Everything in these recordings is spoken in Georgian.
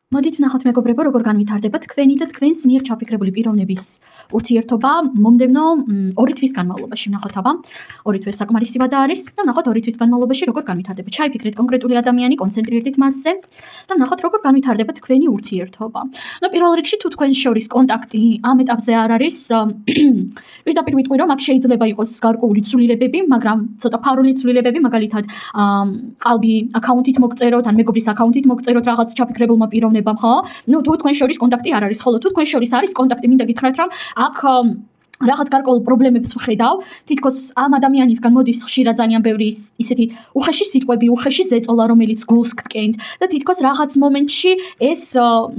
მოდით ვნახოთ მეგობრებო, როგორ განვითარდება თქვენი და თქვენს მიერ ჩაფიქრებული პიროვნების ურთიერთობა მომდევნო 2 თვის განმავლობაში. ვნახოთ აბა, 2 თვე საკმარისი ვადა არის და ვნახოთ 2 თვის განმავლობაში როგორ განვითარდება. ჩაიფიქრეთ კონკრეტული ადამიანი, კონცენტრირდით მასზე და ვნახოთ როგორ განვითარდება თქვენი ურთიერთობა. პირველ რიგში თუ თქვენ შორის კონტაქტი ამ ეტაპზე არ არის, პირდაპირ ვიტყვი, რომ აქ შეიძლება იყოს გარკვეული ცვლილებები, მაგრამ ცოტა ფარული ცვლილებები, მაგალითად, ყალბი აკაუნტით მოგწეროთ, ან მეგობრის აკაუნტით მოგწეროთ რაღაც ჩაფიქრებულმა პიროვნებამ, ხო? თუ თქვენ შორის კონტაქტი არ არის, ხოლო თუ თქვენ შორის არის კონტაქტი, მინდა გითხრათ, რომ აქ რაღაც გარკვეულ პრობლემებს ვხედავ, თითქოს ამ ადამიანისგან მოდის ხშირად ძალიან ბევრი ისეთი უხეში სიტყვები, უხეში ზეწოლა, რომელიც გულს გტკენთ და თითქოს რაღაც მომენტში ეს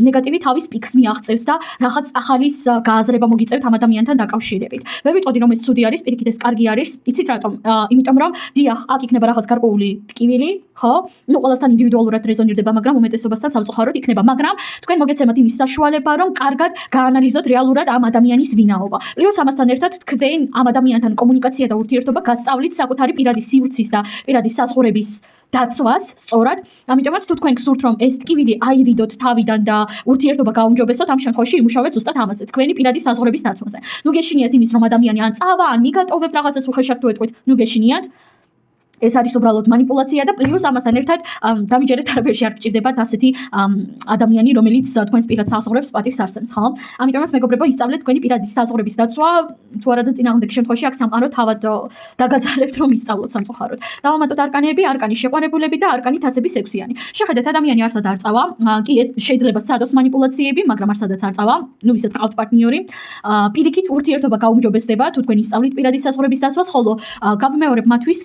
ნეგატივი თავის პიკს მიაღწევს და რაღაც ახალის გააზრება მოგიწევთ ამ ადამიანთან დაკავშირებით. ვერ ვიტყოდი, რომ ეს ცუდი არის, პირიქით ეს კარგი არის. იცით რატომ? იმიტომ რომ დიახ, აქ იქნება რაღაც გარკვეული ტკივილი, ხო? ყველასთან ინდივიდუალურად რეზონირდება, მაგრამ უმეტესობასთან სამწუხაროდ იქნება, მაგრამ თქვენ მოგეცემათ იმის საშუალება, რომ კარგად გაანალიზოთ რეალურად ამ ადამიანის ვინაობა. პლუს ამასთან ერთად თქვენ ამ ადამიანთან კომუნიკაცია და ურთიერთობა გასწავლით საკუთარი პირადი სივრცის და პირადი საზღვრების დაცვას, სწორად. ამიტომაც თუ თქვენ გსურთ, რომ ეს ტკივილი აირიდოთ თავიდან და ურთიერთობა გაუმჯობესოთ, ამ შემთხვევაში იმუშავეთ ზუსტად ამაზე, თქვენი პირადი საზღვრების დაცვაზე. გეშინიათ იმის, რომ ადამიანი ან წავა, ან მიგატოვებ რაღაცას უხეშად თუ ეტყვით, გეშინიათ. ეს არის უბრალოდ манипуляცია და პლუს ამასთან ერთად დამიჯერეთ არაფერში არ გჭირდებათ ასეთი ადამიანი, რომელიც თქვენს პირად საზღვრებს პატივს არსებობს, ხო? ამიტომაც მეგობრებო, ისწავლეთ თქვენი პირადი საზღვრების დაცვა, თუ არა და წინააღმდეგ შემთხვევაში აქ სამყარო თავად დაგაძალებთ, რომ ისწავლოთ სამწუხაროდ. დავამატოთ არკანები, არკანი შეყვარებულები და არკანი თასების 6-იანი. შეხედეთ, ადამიანი არსად არ წავა, კი შეიძლება სადოს манипуляციები, მაგრამ არსადაც არ წავა, ვისაც ყავთ პარტნიორი. პირიქით ურთიერთობა გაუმჯობესდება, თუ თქვენ ისწავლით პირადი საზღვრების დაცვას, ხოლო გავიმეორებ მათთვის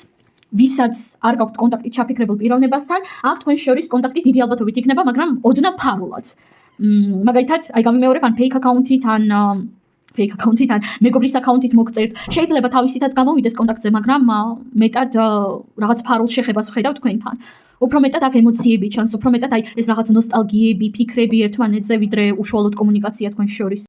ვისაც არ გაქვთ კონტაქტი ჩაფიქრებულ პიროვნებასთან, აქ თქვენ შორის კონტაქტი დიდი ალბათობით იქნება, მაგრამ ოდნავ ფარულად. მაგალითად, გავიმეორებ, ან ფეიქ აკაუნტით, ან მეგობრის აკაუნტით მოგწერთ. შეიძლება თავისითაც გამოვიდეს კონტაქტზე, მაგრამ მეტად რაღაც ფარულ შეხებას ვხედავ თქვენთან. უფრო მეტად აქ ემოციები ჩანს, უფრო მეტად ეს რაღაც ნოსტალგიები, ფიქრები ერთმანეთზე, ვიდრე უშუალოდ კომუნიკაცია თქვენ შორის.